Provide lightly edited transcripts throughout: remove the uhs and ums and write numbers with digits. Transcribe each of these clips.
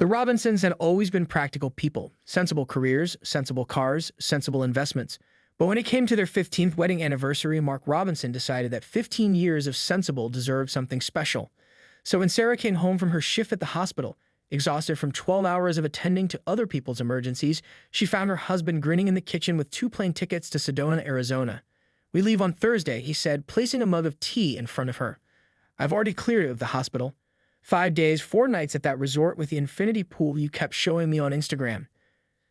The Robinsons had always been practical people, sensible careers, sensible cars, sensible investments. But when it came to their 15th wedding anniversary, Mark Robinson decided that 15 years of sensible deserved something special. So when Sarah came home from her shift at the hospital, exhausted from 12 hours of attending to other people's emergencies, she found her husband grinning in the kitchen with 2 plane tickets to Sedona, Arizona. "We leave on Thursday," he said, placing a mug of tea in front of her. "I've already cleared it of the hospital. 5 days, 4 nights at that resort with the infinity pool you kept showing me on Instagram."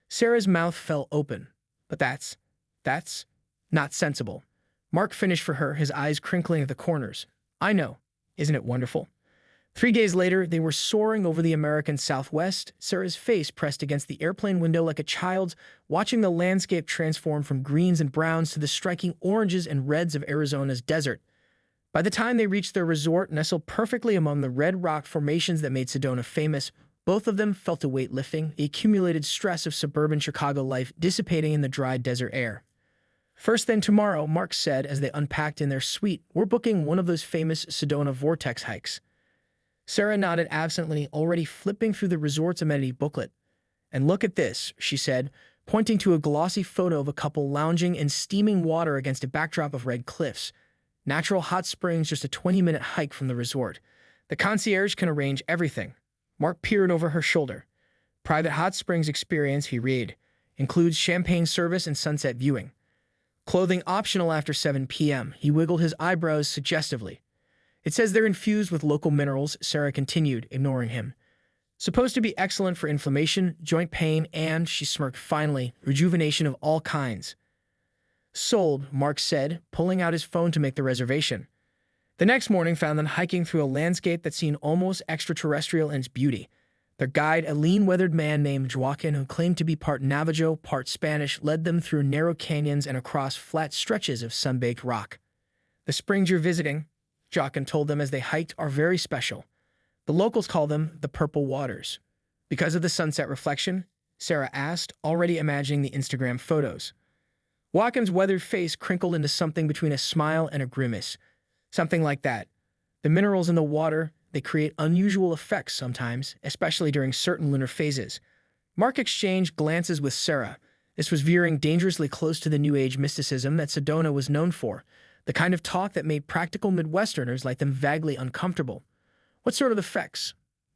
Sarah's mouth fell open. "But that's not sensible." Mark finished for her, his eyes crinkling at the corners. "I know. Isn't it wonderful?" 3 days later, they were soaring over the American Southwest, Sarah's face pressed against the airplane window like a child's, watching the landscape transform from greens and browns to the striking oranges and reds of Arizona's desert. By the time they reached their resort, nestled perfectly among the red rock formations that made Sedona famous, both of them felt a weight lifting, the accumulated stress of suburban Chicago life dissipating in the dry desert air. "First thing tomorrow," Mark said as they unpacked in their suite, "we're booking one of those famous Sedona vortex hikes." Sarah nodded absently, already flipping through the resort's amenity booklet. "And look at this," she said, pointing to a glossy photo of a couple lounging in steaming water against a backdrop of red cliffs. "Natural hot springs just a 20-minute hike from the resort. The concierge can arrange everything." Mark peered over her shoulder. "Private hot springs experience," he read. "Includes champagne service and sunset viewing. Clothing optional after 7 p.m. He wiggled his eyebrows suggestively. "It says they're infused with local minerals," Sarah continued, ignoring him. "Supposed to be excellent for inflammation, joint pain, and," she smirked finally, "rejuvenation of all kinds." "Sold," Mark said, pulling out his phone to make the reservation. The next morning found them hiking through a landscape that seemed almost extraterrestrial in its beauty. Their guide, a lean, weathered man named Joaquin, who claimed to be part Navajo, part Spanish, led them through narrow canyons and across flat stretches of sun-baked rock. "The springs you're visiting," Joaquin told them as they hiked, "are very special. The locals call them the Purple Waters." "Because of the sunset reflection?" Sarah asked, already imagining the Instagram photos. Joaquin's weathered face crinkled into something between a smile and a grimace. "Something like that. The minerals in the water, they create unusual effects sometimes, especially during certain lunar phases." Mark exchanged glances with Sarah. This was veering dangerously close to the New Age mysticism that Sedona was known for, the kind of talk that made practical Midwesterners like them vaguely uncomfortable. "What sort of effects?"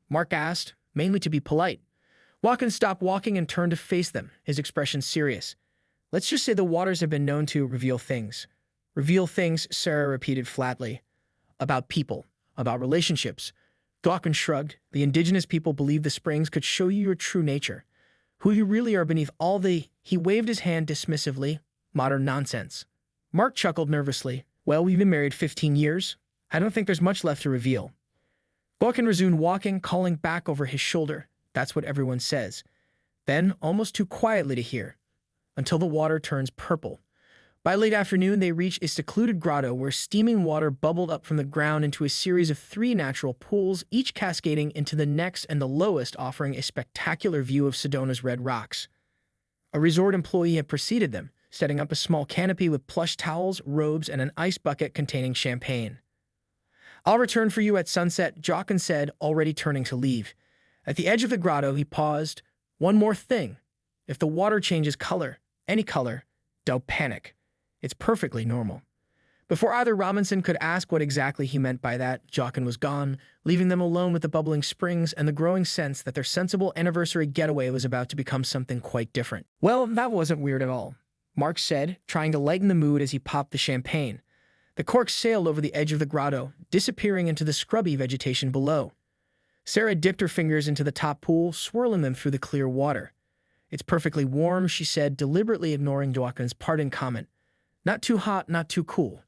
Mark asked, mainly to be polite. Joaquin stopped walking and turned to face them, his expression serious. "Let's just say the waters have been known to reveal things." "Reveal things," Sarah repeated flatly. "About people. About relationships." Joaquin shrugged. "The indigenous people believe the springs could show you your true nature. Who you really are beneath all the—" He waved his hand dismissively. "Modern nonsense." Mark chuckled nervously. "Well, we've been married 15 years. I don't think there's much left to reveal." Joaquin resumed walking, calling back over his shoulder. "That's what everyone says." Then, almost too quietly to hear, "Until the water turns purple." By late afternoon, they reached a secluded grotto where steaming water bubbled up from the ground into a series of 3 natural pools, each cascading into the next and the lowest, offering a spectacular view of Sedona's red rocks. A resort employee had preceded them, setting up a small canopy with plush towels, robes, and an ice bucket containing champagne. "I'll return for you at sunset," Joaquin said, already turning to leave. At the edge of the grotto, he paused. "One more thing. If the water changes color, any color, don't panic. It's perfectly normal." Before either Robinson could ask what exactly he meant by that, Joaquin was gone, leaving them alone with the bubbling springs and the growing sense that their sensible anniversary getaway was about to become something quite different. "Well, that wasn't weird at all," Mark said, trying to lighten the mood as he popped the champagne. The cork sailed over the edge of the grotto, disappearing into the scrubby vegetation below. Sarah dipped her fingers into the top pool, swirling them through the clear water. "It's perfectly warm," she said, deliberately ignoring Joaquin's parting comment. "Not too hot, not too cool.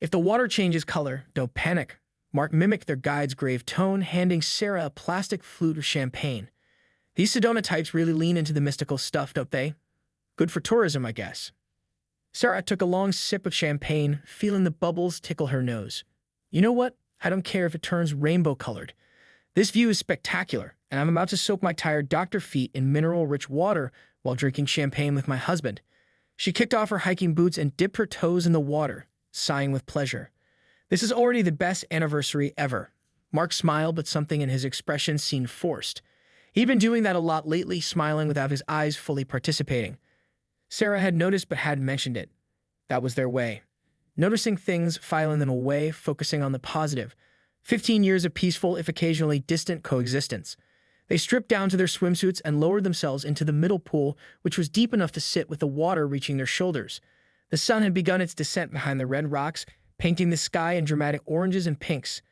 If the water changes color, don't panic." Mark mimicked their guide's grave tone, handing Sarah a plastic flute of champagne. "These Sedona types really lean into the mystical stuff, don't they? Good for tourism, I guess." Sarah took a long sip of champagne, feeling the bubbles tickle her nose. "You know what? I don't care if it turns rainbow-colored. This view is spectacular, and I'm about to soak my tired doctor feet in mineral-rich water while drinking champagne with my husband." She kicked off her hiking boots and dipped her toes in the water, sighing with pleasure. "This is already the best anniversary ever." Mark smiled, but something in his expression seemed forced. He'd been doing that a lot lately, smiling without his eyes fully participating. Sarah had noticed but hadn't mentioned it. That was their way. Noticing things, filing them away, focusing on the positive. 15 years of peaceful, if occasionally distant, coexistence. They stripped down to their swimsuits and lowered themselves into the middle pool, which was deep enough to sit with the water reaching their shoulders. The sun had begun its descent behind the red rocks, painting the sky in dramatic oranges and pinks.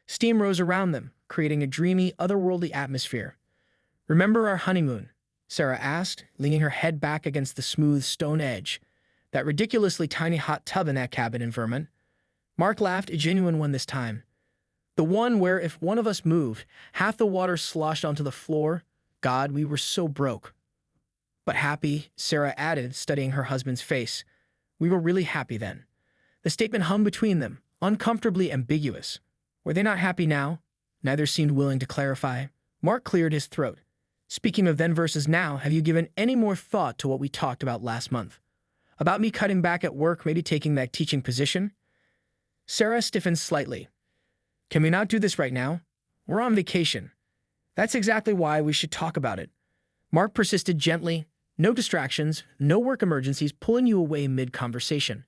Steam rose around them, creating a dreamy, otherworldly atmosphere. "Remember our honeymoon?" Sarah asked, leaning her head back against the smooth stone edge. "That ridiculously tiny hot tub in that cabin in Vermont?" Mark laughed, a genuine one this time. "The one where if one of us moved, half the water sloshed onto the floor. God, we were so broke." "But happy," Sarah added, studying her husband's face. "We were really happy then." The statement hung between them, uncomfortably ambiguous. Were they not happy now? Neither seemed willing to clarify. Mark cleared his throat. "Speaking of then versus now, have you given any more thought to what we talked about last month? About me cutting back at work, maybe taking that teaching position?" Sarah stiffened slightly. "Can we not do this right now? We're on vacation." "That's exactly why we should talk about it." Mark persisted gently. "No distractions, no work emergencies pulling you away mid-conversation."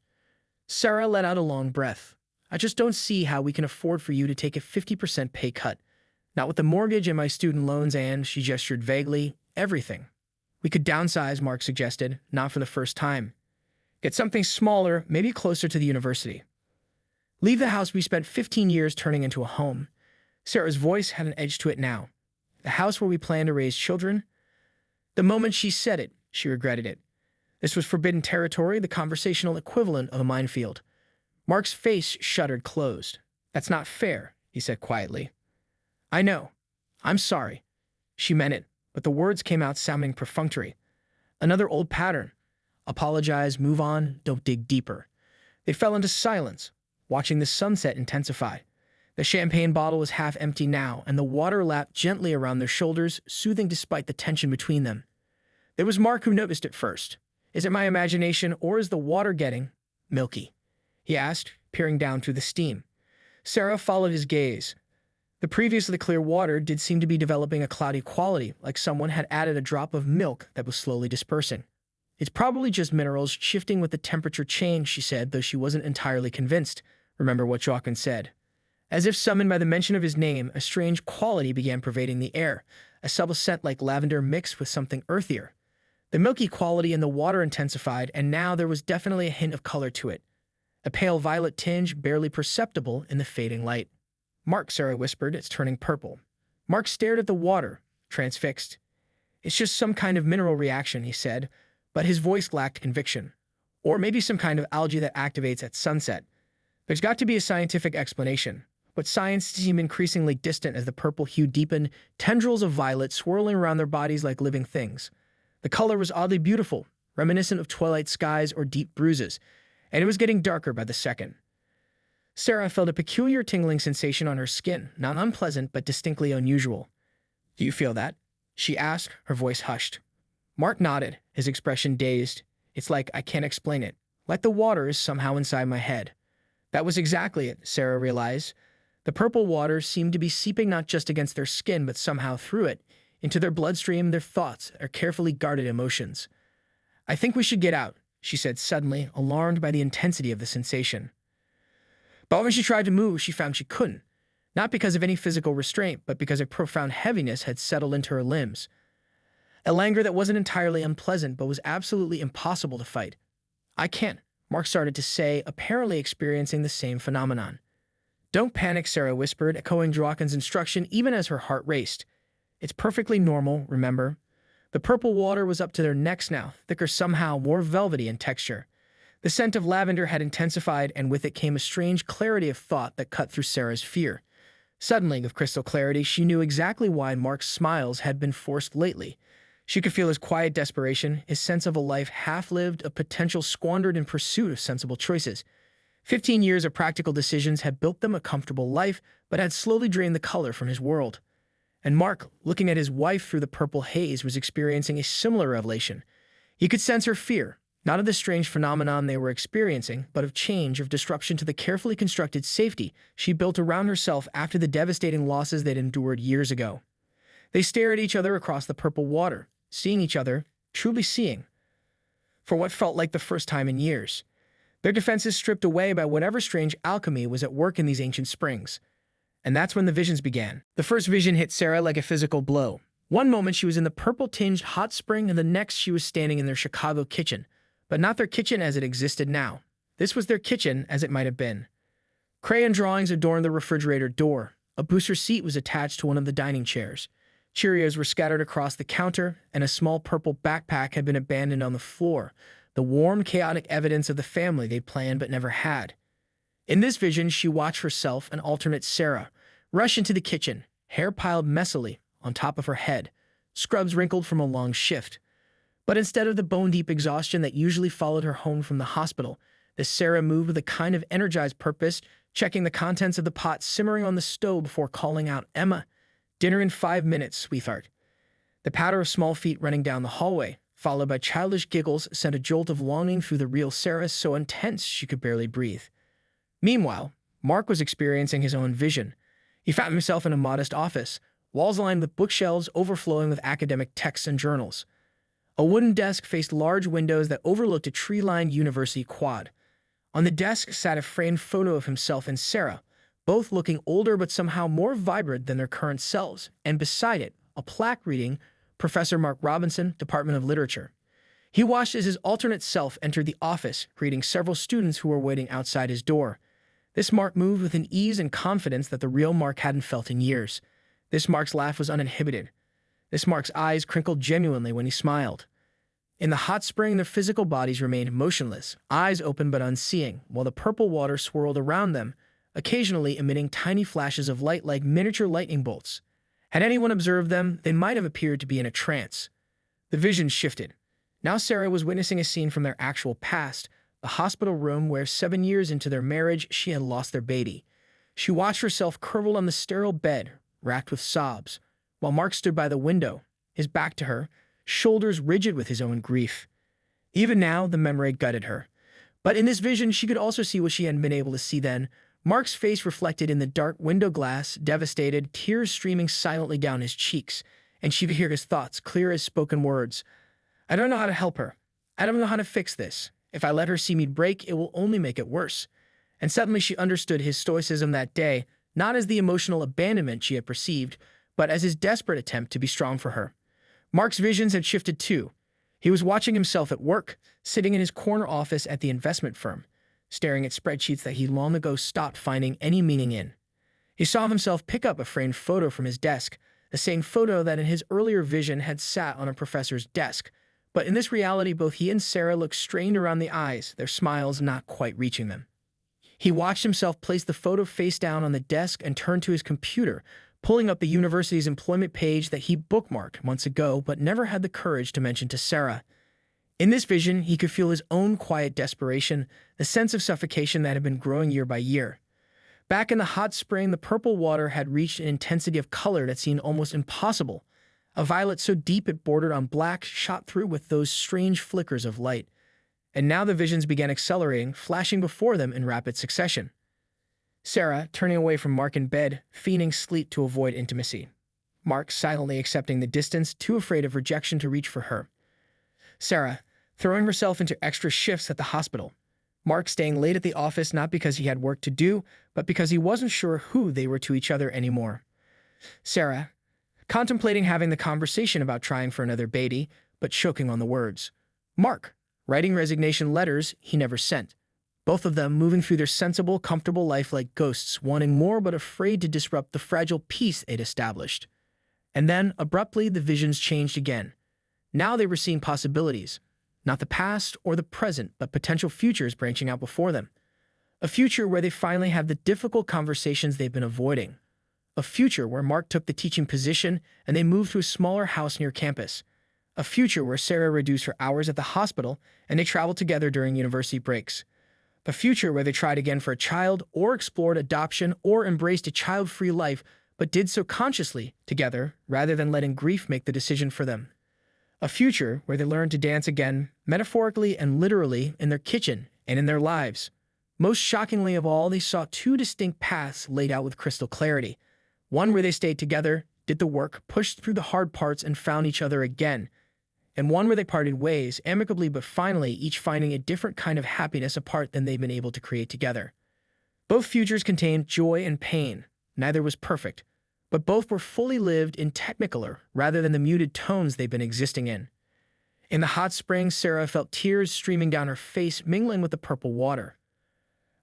Sarah let out a long breath. "I just don't see how we can afford for you to take a 50% pay cut. Not with the mortgage and my student loans and," she gestured vaguely, "everything." "We could downsize," Mark suggested, "not for the first time. Get something smaller, maybe closer to the university. Leave the house we spent 15 years turning into a home." Sarah's voice had an edge to it now. "The house where we plan to raise children?" The moment she said it, she regretted it. This was forbidden territory, the conversational equivalent of a minefield. Mark's face shuddered closed. "That's not fair," he said quietly. "I know. I'm sorry." She meant it, but the words came out sounding perfunctory. Another old pattern. Apologize, move on, don't dig deeper. They fell into silence, watching the sunset intensify. The champagne bottle was half empty now, and the water lapped gently around their shoulders, soothing despite the tension between them. It was Mark who noticed it first. "Is it my imagination, or is the water getting milky?" he asked, peering down through the steam. Sarah followed his gaze. The previously clear water did seem to be developing a cloudy quality, like someone had added a drop of milk that was slowly dispersing. "It's probably just minerals shifting with the temperature change," she said, though she wasn't entirely convinced. Remember what Jochen said. As if summoned by the mention of his name, a strange quality began pervading the air, a subtle scent like lavender mixed with something earthier. The milky quality in the water intensified, and now there was definitely a hint of color to it. A pale violet tinge, barely perceptible in the fading light. "Mark," Sarah whispered, "it's turning purple." Mark stared at the water, transfixed. "It's just some kind of mineral reaction," he said, but his voice lacked conviction. "Or maybe some kind of algae that activates at sunset. There's got to be a scientific explanation." But science seemed increasingly distant as the purple hue deepened, tendrils of violet swirling around their bodies like living things. The color was oddly beautiful, reminiscent of twilight skies or deep bruises, and it was getting darker by the second. Sarah felt a peculiar tingling sensation on her skin, not unpleasant but distinctly unusual. "Do you feel that?" she asked, her voice hushed. Mark nodded, his expression dazed. "It's like I can't explain it. Like the water is somehow inside my head." That was exactly it, Sarah realized. The purple water seemed to be seeping not just against their skin, but somehow through it, into their bloodstream, their thoughts, their carefully guarded emotions. "I think we should get out," she said suddenly, alarmed by the intensity of the sensation. But when she tried to move, she found she couldn't. Not because of any physical restraint, but because a profound heaviness had settled into her limbs. A languor that wasn't entirely unpleasant, but was absolutely impossible to fight. "I can't," Mark started to say, apparently experiencing the same phenomenon. "Don't panic," Sarah whispered, echoing Joachen's instruction even as her heart raced. "It's perfectly normal, remember?" The purple water was up to their necks now, thicker somehow, more velvety in texture. The scent of lavender had intensified, and with it came a strange clarity of thought that cut through Sarah's fear. Suddenly, with crystal clarity, she knew exactly why Mark's smiles had been forced lately. She could feel his quiet desperation, his sense of a life half-lived, a potential squandered in pursuit of sensible choices. 15 years of practical decisions had built them a comfortable life, but had slowly drained the color from his world. And Mark, looking at his wife through the purple haze, was experiencing a similar revelation. He could sense her fear, not of the strange phenomenon they were experiencing, but of change, of disruption to the carefully constructed safety she built around herself after the devastating losses they'd endured years ago. They stare at each other across the purple water, seeing each other, truly seeing, for what felt like the first time in years. Their defenses stripped away by whatever strange alchemy was at work in these ancient springs. And that's when the visions began. The first vision hit Sarah like a physical blow. One moment she was in the purple-tinged hot spring, and the next she was standing in their Chicago kitchen. But not their kitchen as it existed now. This was their kitchen as it might have been. Crayon drawings adorned the refrigerator door. A booster seat was attached to one of the dining chairs. Cheerios were scattered across the counter, and a small purple backpack had been abandoned on the floor, the warm, chaotic evidence of the family they planned but never had. In this vision, she watched herself, an alternate Sarah, rush into the kitchen, hair piled messily on top of her head, scrubs wrinkled from a long shift. But instead of the bone-deep exhaustion that usually followed her home from the hospital, this Sarah moved with a kind of energized purpose, checking the contents of the pot simmering on the stove before calling out, "Emma, dinner in 5 minutes, sweetheart." The patter of small feet running down the hallway, followed by childish giggles, sent a jolt of longing through the real Sarah, so intense she could barely breathe. Meanwhile, Mark was experiencing his own vision. He found himself in a modest office, walls lined with bookshelves overflowing with academic texts and journals. A wooden desk faced large windows that overlooked a tree-lined university quad. On the desk sat a framed photo of himself and Sarah, both looking older but somehow more vibrant than their current selves, and beside it, a plaque reading, "Professor Mark Robinson, Department of Literature." He watched as his alternate self entered the office, greeting several students who were waiting outside his door. This Mark moved with an ease and confidence that the real Mark hadn't felt in years. This Mark's laugh was uninhibited. This Mark's eyes crinkled genuinely when he smiled. In the hot spring, their physical bodies remained motionless, eyes open but unseeing, while the purple water swirled around them, occasionally emitting tiny flashes of light like miniature lightning bolts. Had anyone observed them, they might have appeared to be in a trance. The vision shifted. Now Sarah was witnessing a scene from their actual past, the hospital room where 7 years into their marriage, she had lost their baby. She watched herself curled on the sterile bed, racked with sobs, while Mark stood by the window, his back to her, shoulders rigid with his own grief. Even now, the memory gutted her. But in this vision, she could also see what she hadn't been able to see then. Mark's face reflected in the dark window glass, devastated, tears streaming silently down his cheeks, and she could hear his thoughts, clear as spoken words. "I don't know how to help her. I don't know how to fix this. If I let her see me break, it will only make it worse." And suddenly she understood his stoicism that day, not as the emotional abandonment she had perceived, but as his desperate attempt to be strong for her. Mark's visions had shifted too. He was watching himself at work, sitting in his corner office at the investment firm, staring at spreadsheets that he long ago stopped finding any meaning in. He saw himself pick up a framed photo from his desk, the same photo that in his earlier vision had sat on a professor's desk. But in this reality, both he and Sarah looked strained around the eyes, their smiles not quite reaching them. He watched himself place the photo face down on the desk and turn to his computer, pulling up the university's employment page that he bookmarked months ago but never had the courage to mention to Sarah. In this vision, he could feel his own quiet desperation, the sense of suffocation that had been growing year by year. Back in the hot spring, the purple water had reached an intensity of color that seemed almost impossible. A violet so deep it bordered on black shot through with those strange flickers of light. And now the visions began accelerating, flashing before them in rapid succession. Sarah, turning away from Mark in bed, feigning sleep to avoid intimacy. Mark silently accepting the distance, too afraid of rejection to reach for her. Sarah, throwing herself into extra shifts at the hospital. Mark staying late at the office not because he had work to do, but because he wasn't sure who they were to each other anymore. Sarah, contemplating having the conversation about trying for another baby, but choking on the words. Mark, writing resignation letters he never sent. Both of them moving through their sensible, comfortable life like ghosts, wanting more but afraid to disrupt the fragile peace they'd established. And then, abruptly, the visions changed again. Now they were seeing possibilities. Not the past or the present, but potential futures branching out before them. A future where they finally have the difficult conversations they've been avoiding. A future where Mark took the teaching position and they moved to a smaller house near campus. A future where Sarah reduced her hours at the hospital and they traveled together during university breaks. A future where they tried again for a child or explored adoption or embraced a child-free life, but did so consciously, together, rather than letting grief make the decision for them. A future where they learned to dance again, metaphorically and literally, in their kitchen and in their lives. Most shockingly of all, they saw two distinct paths laid out with crystal clarity. One where they stayed together, did the work, pushed through the hard parts, and found each other again. And one where they parted ways, amicably but finally, each finding a different kind of happiness apart than they've been able to create together. Both futures contained joy and pain. Neither was perfect, but both were fully lived in technicolor rather than the muted tones they've been existing in. In the hot spring, Sarah felt tears streaming down her face, mingling with the purple water.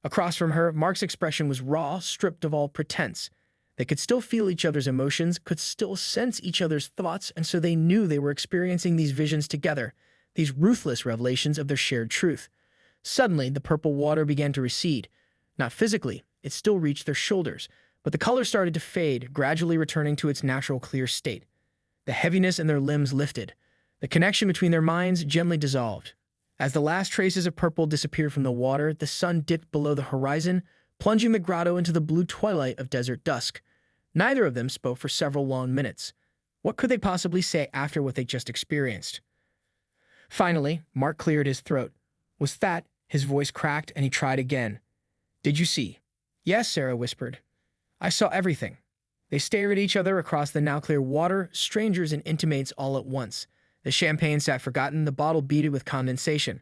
Across from her, Mark's expression was raw, stripped of all pretense. They could still feel each other's emotions, could still sense each other's thoughts, and so they knew they were experiencing these visions together, these ruthless revelations of their shared truth. Suddenly, the purple water began to recede. Not physically, it still reached their shoulders, but the color started to fade, gradually returning to its natural clear state. The heaviness in their limbs lifted. The connection between their minds gently dissolved. As the last traces of purple disappeared from the water, the sun dipped below the horizon, plunging the grotto into the blue twilight of desert dusk. Neither of them spoke for several long minutes. What could they possibly say after what they just experienced? Finally, Mark cleared his throat. Was that? His voice cracked, and he tried again. Did you see? Yes, Sarah whispered. I saw everything. They stared at each other across the now clear water, strangers and intimates all at once. The champagne sat forgotten, the bottle beaded with condensation.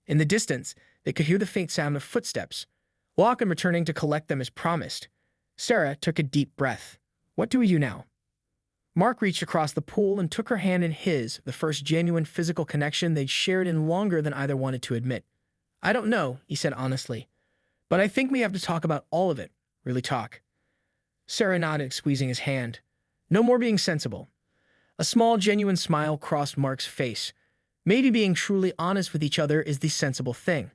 In the distance, they could hear the faint sound of footsteps. Lachlan returning to collect them as promised. Sarah took a deep breath. What do we do now? Mark reached across the pool and took her hand in his, the first genuine physical connection they'd shared in longer than either wanted to admit. I don't know, he said honestly. But I think we have to talk about all of it. Really talk. Sarah nodded, squeezing his hand. No more being sensible. A small, genuine smile crossed Mark's face. Maybe being truly honest with each other is the sensible thing.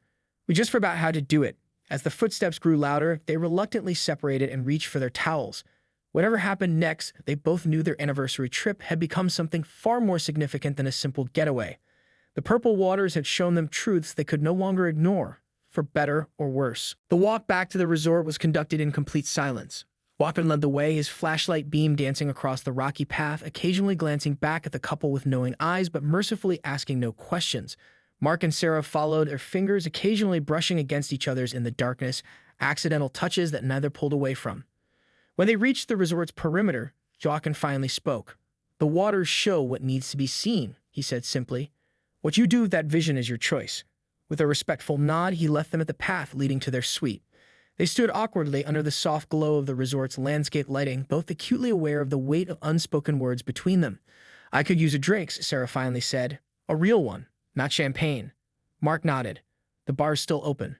We just forgot how to do it. As the footsteps grew louder, they reluctantly separated and reached for their towels. Whatever happened next, they both knew their anniversary trip had become something far more significant than a simple getaway. The purple waters had shown them truths they could no longer ignore, for better or worse. The walk back to the resort was conducted in complete silence. Lachlan led the way, his flashlight beam dancing across the rocky path, occasionally glancing back at the couple with knowing eyes but mercifully asking no questions. Mark and Sarah followed, their fingers occasionally brushing against each other's in the darkness, accidental touches that neither pulled away from. When they reached the resort's perimeter, Lachlan finally spoke. The waters show what needs to be seen, he said simply. What you do with that vision is your choice. With a respectful nod, he left them at the path leading to their suite. They stood awkwardly under the soft glow of the resort's landscape lighting, both acutely aware of the weight of unspoken words between them. I could use a drink, Sarah finally said. A real one, not champagne. Mark nodded. The bar's still open.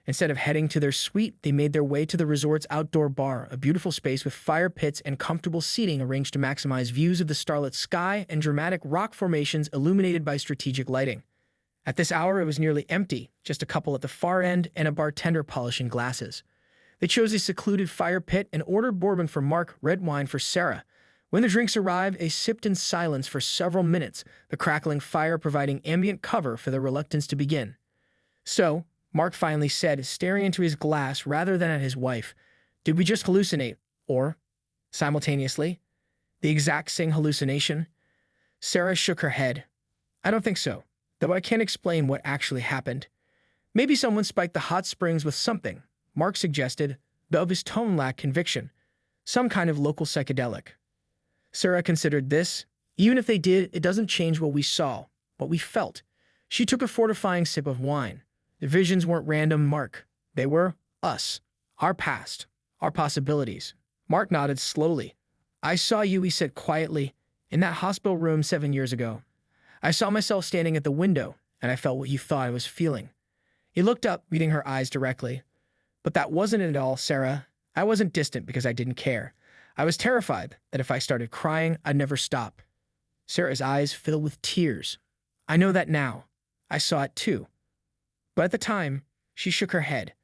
Instead of heading to their suite, they made their way to the resort's outdoor bar, a beautiful space with fire pits and comfortable seating arranged to maximize views of the starlit sky and dramatic rock formations illuminated by strategic lighting. At this hour, it was nearly empty, just a couple at the far end and a bartender polishing glasses. They chose a secluded fire pit and ordered bourbon for Mark, red wine for Sarah. When the drinks arrived, they sipped in silence for several minutes, the crackling fire providing ambient cover for their reluctance to begin. So, Mark finally said, staring into his glass rather than at his wife, did we just hallucinate? Or, simultaneously, the exact same hallucination? Sarah shook her head. I don't think so. Though I can't explain what actually happened. Maybe someone spiked the hot springs with something, Mark suggested, though his tone lacked conviction. Some kind of local psychedelic. Sarah considered this. Even if they did, it doesn't change what we saw, what we felt. She took a fortifying sip of wine. The visions weren't random, Mark. They were us. Our past. Our possibilities. Mark nodded slowly. I saw you, he said quietly, in that hospital room 7 years ago. I saw myself standing at the window, and I felt what you thought I was feeling. He looked up, reading her eyes directly. But that wasn't it at all, Sarah. I wasn't distant because I didn't care. I was terrified that if I started crying, I'd never stop. Sarah's eyes filled with tears. I know that now. I saw it too. But at the time, she shook her head.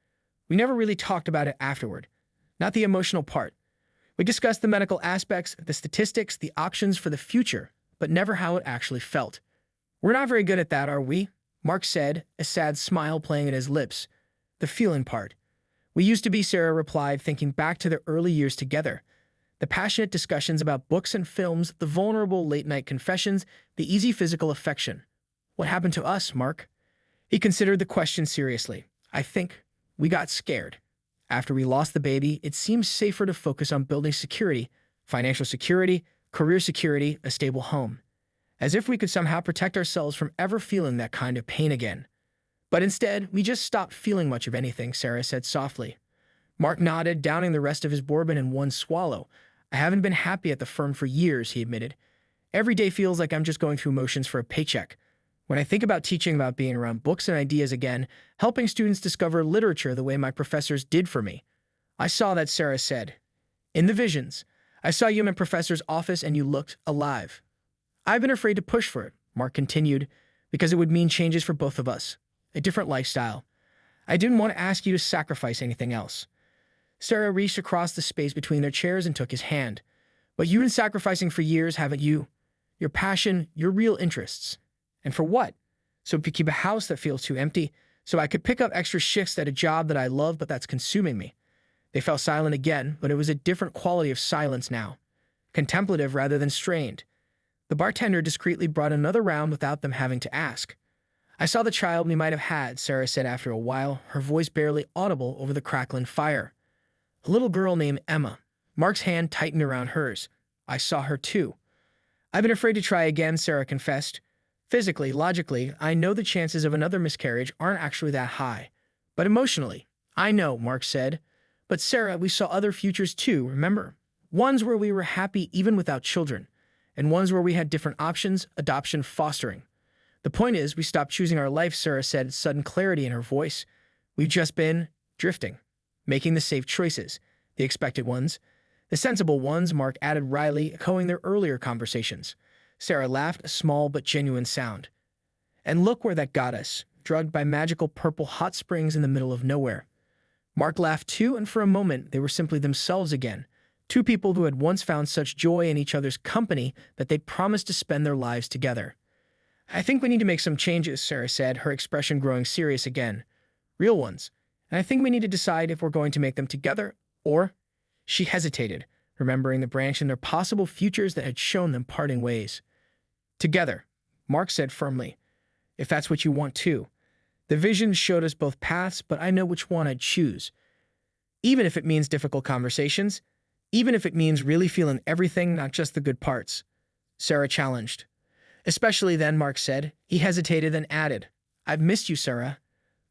We never really talked about it afterward. Not the emotional part. We discussed the medical aspects, the statistics, the options for the future, but never how it actually felt. We're not very good at that, are we? Mark said, a sad smile playing at his lips. The feeling part. We used to be, Sarah replied, thinking back to their early years together. The passionate discussions about books and films, the vulnerable late-night confessions, the easy physical affection. What happened to us, Mark? He considered the question seriously. I think we got scared. After we lost the baby, it seemed safer to focus on building security, financial security, career security, a stable home. As if we could somehow protect ourselves from ever feeling that kind of pain again. But instead, we just stopped feeling much of anything, Sarah said softly. Mark nodded, downing the rest of his bourbon in one swallow. I haven't been happy at the firm for years, he admitted. Every day feels like I'm just going through motions for a paycheck. When I think about teaching about being around books and ideas again, helping students discover literature the way my professors did for me. I saw that, Sarah said. In the visions. I saw you in my professor's office and you looked alive. I've been afraid to push for it, Mark continued, because it would mean changes for both of us. A different lifestyle. I didn't want to ask you to sacrifice anything else. Sarah reached across the space between their chairs and took his hand. But you've been sacrificing for years, haven't you? Your passion, your real interests. And for what? So we could keep a house that feels too empty, so I could pick up extra shifts at a job that I love but that's consuming me. They fell silent again, but it was a different quality of silence now. Contemplative rather than strained. The bartender discreetly brought another round without them having to ask. I saw the child we might have had, Sarah said after a while, her voice barely audible over the crackling fire. A little girl named Emma. Mark's hand tightened around hers. I saw her too. I've been afraid to try again, Sarah confessed. Physically, logically, I know the chances of another miscarriage aren't actually that high. But emotionally, I know, Mark said. But Sarah, we saw other futures too, remember? Ones where we were happy even without children. And ones where we had different options, adoption, fostering. The point is, we stopped choosing our life, Sarah said, sudden clarity in her voice. We've just been drifting. Making the safe choices. The expected ones. The sensible ones, Mark added wryly, echoing their earlier conversations. Sarah laughed, a small but genuine sound. And look where that got us, drugged by magical purple hot springs in the middle of nowhere. Mark laughed too, and for a moment they were simply themselves again. Two people who had once found such joy in each other's company that they'd promised to spend their lives together. I think we need to make some changes, Sarah said, her expression growing serious again. Real ones. And I think we need to decide if we're going to make them together, or... She hesitated, remembering the branch in their possible futures that had shown them parting ways. Together, Mark said firmly. If that's what you want too. The vision showed us both paths, but I know which one I'd choose. Even if it means difficult conversations, even if it means really feeling everything, not just the good parts. Sarah challenged. Especially then, Mark said. He hesitated, then added, I've missed you, Sarah.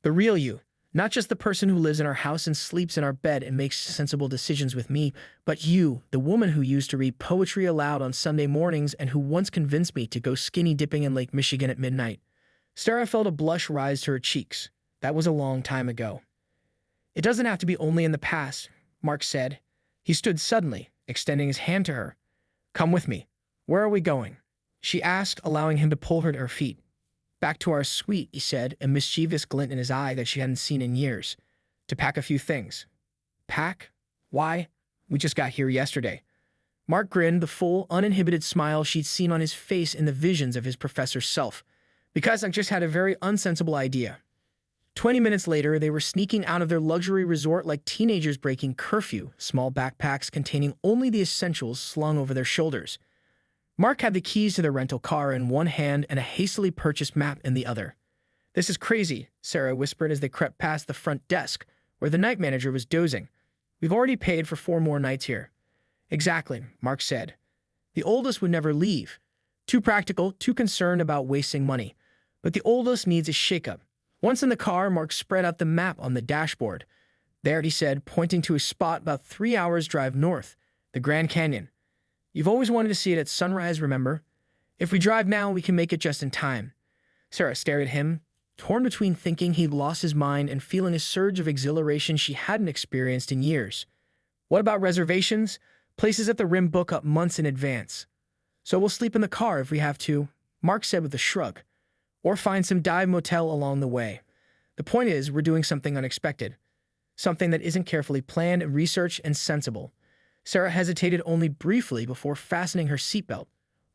The real you. Not just the person who lives in our house and sleeps in our bed and makes sensible decisions with me, but you, the woman who used to read poetry aloud on Sunday mornings and who once convinced me to go skinny dipping in Lake Michigan at midnight. Sarah felt a blush rise to her cheeks. That was a long time ago. It doesn't have to be only in the past, Mark said. He stood suddenly, extending his hand to her. Come with me. Where are we going? She asked, allowing him to pull her to her feet. Back to our suite, he said, a mischievous glint in his eye that she hadn't seen in years. To pack a few things. Pack? Why? We just got here yesterday. Mark grinned, the full, uninhibited smile she'd seen on his face in the visions of his professor's self. Because I just had a very unsensible idea. 20 minutes later, they were sneaking out of their luxury resort like teenagers breaking curfew, small backpacks containing only the essentials slung over their shoulders. Mark had the keys to the rental car in one hand and a hastily purchased map in the other. This is crazy, Sarah whispered as they crept past the front desk, where the night manager was dozing. We've already paid for 4 more nights here. Exactly, Mark said. The oldest would never leave. Too practical, too concerned about wasting money. But the oldest needs a shakeup. Once in the car, Mark spread out the map on the dashboard. There, he said, pointing to a spot about 3 hours' drive north, the Grand Canyon. You've always wanted to see it at sunrise, remember? If we drive now, we can make it just in time. Sarah stared at him, torn between thinking he'd lost his mind and feeling a surge of exhilaration she hadn't experienced in years. What about reservations? Places at the Rim book up months in advance. So we'll sleep in the car if we have to, Mark said with a shrug. Or find some dive motel along the way. The point is, we're doing something unexpected. Something that isn't carefully planned and researched and sensible. Sarah hesitated only briefly before fastening her seatbelt.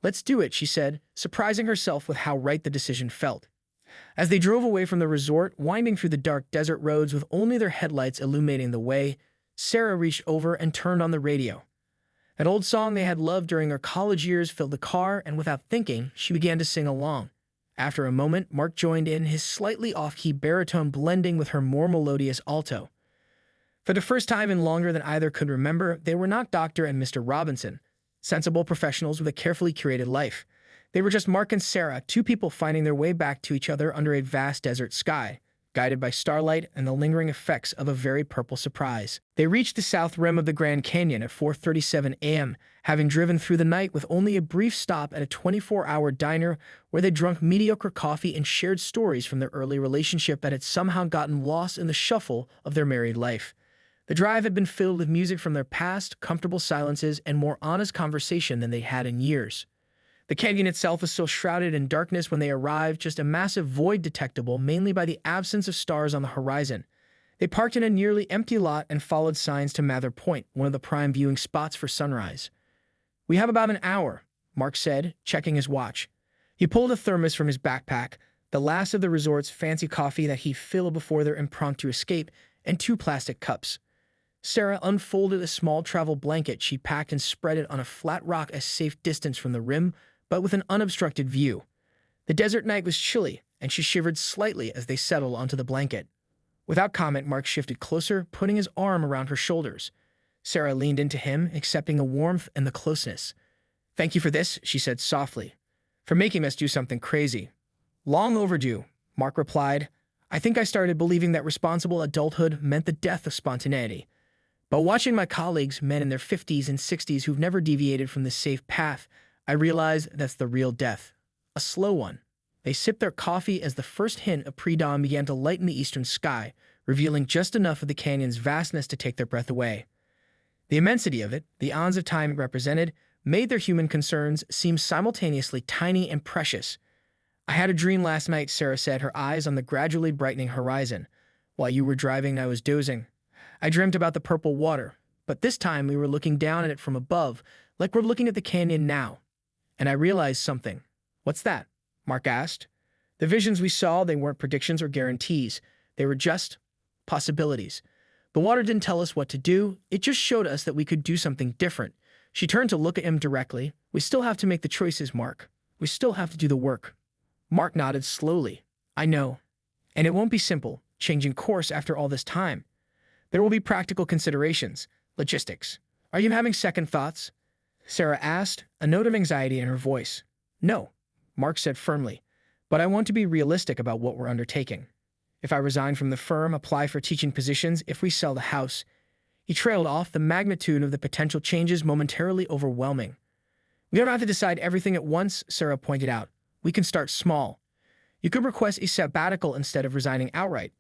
Let's do it, she said, surprising herself with how right the decision felt. As they drove away from the resort, winding through the dark desert roads with only their headlights illuminating the way, Sarah reached over and turned on the radio. An old song they had loved during their college years filled the car, and without thinking, she began to sing along. After a moment, Mark joined in, his slightly off-key baritone blending with her more melodious alto. For the first time in longer than either could remember, they were not Dr. and Mr. Robinson, sensible professionals with a carefully curated life. They were just Mark and Sarah, two people finding their way back to each other under a vast desert sky, guided by starlight and the lingering effects of a very purple surprise. They reached the south rim of the Grand Canyon at 4:37 a.m., having driven through the night with only a brief stop at a 24-hour diner where they drank mediocre coffee and shared stories from their early relationship that had somehow gotten lost in the shuffle of their married life. The drive had been filled with music from their past, comfortable silences, and more honest conversation than they had in years. The canyon itself was still shrouded in darkness when they arrived, just a massive void detectable mainly by the absence of stars on the horizon. They parked in a nearly empty lot and followed signs to Mather Point, one of the prime viewing spots for sunrise. "We have about an hour," Mark said, checking his watch. He pulled a thermos from his backpack, the last of the resort's fancy coffee that he filled before their impromptu escape, and 2 plastic cups. Sarah unfolded a small travel blanket she packed and spread it on a flat rock a safe distance from the rim, but with an unobstructed view. The desert night was chilly, and she shivered slightly as they settled onto the blanket. Without comment, Mark shifted closer, putting his arm around her shoulders. Sarah leaned into him, accepting the warmth and the closeness. "Thank you for this," she said softly, "for making us do something crazy." "Long overdue," Mark replied. "I think I started believing that responsible adulthood meant the death of spontaneity. But watching my colleagues, men in their 50s and 60s who've never deviated from the safe path, I realized that's the real death. A slow one." They sipped their coffee as the first hint of pre-dawn began to lighten the eastern sky, revealing just enough of the canyon's vastness to take their breath away. The immensity of it, the eons of time it represented, made their human concerns seem simultaneously tiny and precious. "I had a dream last night," Sarah said, her eyes on the gradually brightening horizon. "While you were driving, I was dozing. I dreamt about the purple water, but this time we were looking down at it from above, like we're looking at the canyon now. And I realized something." "What's that?" Mark asked. "The visions we saw, they weren't predictions or guarantees. They were just possibilities. The water didn't tell us what to do. It just showed us that we could do something different." She turned to look at him directly. "We still have to make the choices, Mark. We still have to do the work." Mark nodded slowly. "I know. And it won't be simple, changing course after all this time. There will be practical considerations, logistics. Are you having second thoughts?" Sarah asked, a note of anxiety in her voice. "No," Mark said firmly, "but I want to be realistic about what we're undertaking. If I resign from the firm, apply for teaching positions, if we sell the house." He trailed off, the magnitude of the potential changes momentarily overwhelming. "We don't have to decide everything at once," Sarah pointed out. "We can start small. You could request a sabbatical instead of resigning outright.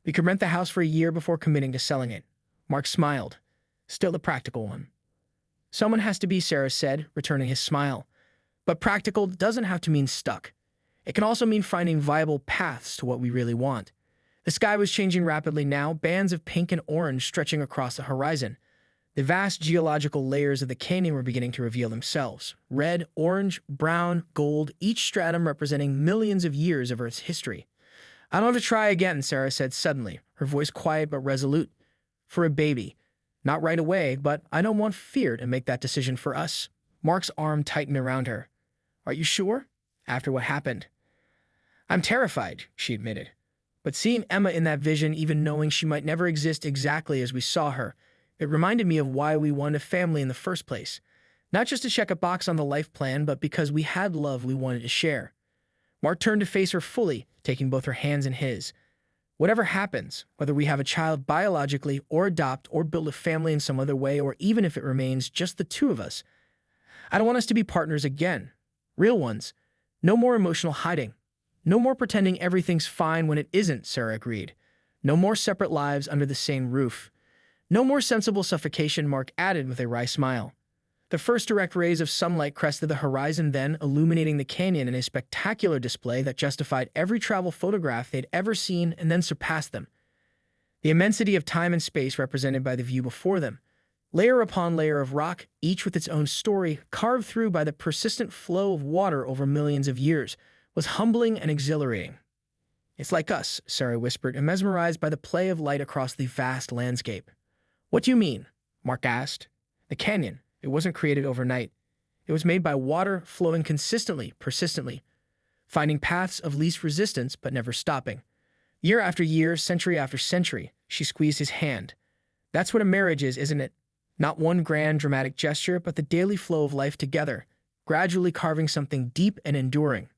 We could rent the house for a year before committing to selling it." Mark smiled. "Still the practical one." "Someone has to be," Sarah said, returning his smile. "But practical doesn't have to mean stuck. It can also mean finding viable paths to what we really want." The sky was changing rapidly now, bands of pink and orange stretching across the horizon. The vast geological layers of the canyon were beginning to reveal themselves. Red, orange, brown, gold, each stratum representing millions of years of Earth's history. "I don't have to try again," Sarah said suddenly, her voice quiet but resolute. "For a baby. Not right away, but I don't want fear to make that decision for us." Mark's arm tightened around her. "Are you sure? After what happened?" "I'm terrified," she admitted. "But seeing Emma in that vision, even knowing she might never exist exactly as we saw her, it reminded me of why we wanted a family in the first place. Not just to check a box on the life plan, but because we had love we wanted to share." Mark turned to face her fully, taking both her hands in his. "Whatever happens, whether we have a child biologically or adopt or build a family in some other way, or even if it remains just the two of us, I don't want us to be partners again. Real ones. No more emotional hiding. No more pretending everything's fine when it isn't," Sarah agreed. "No more separate lives under the same roof. No more sensible suffocation," Mark added with a wry smile. The first direct rays of sunlight crested the horizon then, illuminating the canyon in a spectacular display that justified every travel photograph they'd ever seen and then surpassed them. The immensity of time and space represented by the view before them, layer upon layer of rock, each with its own story, carved through by the persistent flow of water over millions of years, was humbling and exhilarating. "It's like us," Sarah whispered, mesmerized by the play of light across the vast landscape. "What do you mean?" Mark asked. "The canyon. It wasn't created overnight. It was made by water flowing consistently, persistently, finding paths of least resistance but never stopping. Year after year, century after century." She squeezed his hand. "That's what a marriage is, isn't it? Not one grand dramatic gesture, but the daily flow of life together, gradually carving something deep and enduring.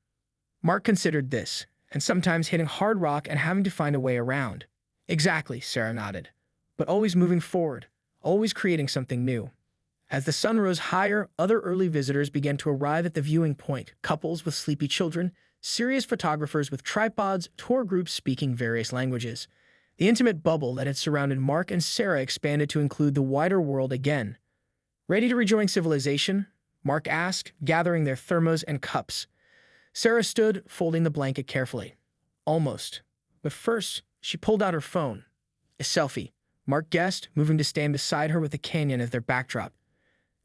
Mark considered this, and sometimes hitting hard rock and having to find a way around. Exactly, Sarah nodded. But always moving forward, always creating something new. As the sun rose higher, other early visitors began to arrive at the viewing point, couples with sleepy children, serious photographers with tripods, tour groups speaking various languages. The intimate bubble that had surrounded Mark and Sarah expanded to include the wider world again. Ready to rejoin civilization? Mark asked, gathering their thermos and cups. Sarah stood, folding the blanket carefully. Almost. But first, she pulled out her phone. A selfie, Mark guessed, moving to stand beside her with the canyon as their backdrop.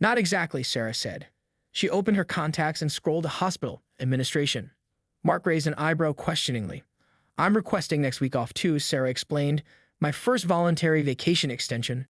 Not exactly, Sarah said. She opened her contacts and scrolled to hospital administration. Mark raised an eyebrow questioningly. I'm requesting next week off too, Sarah explained. My first voluntary vacation extension.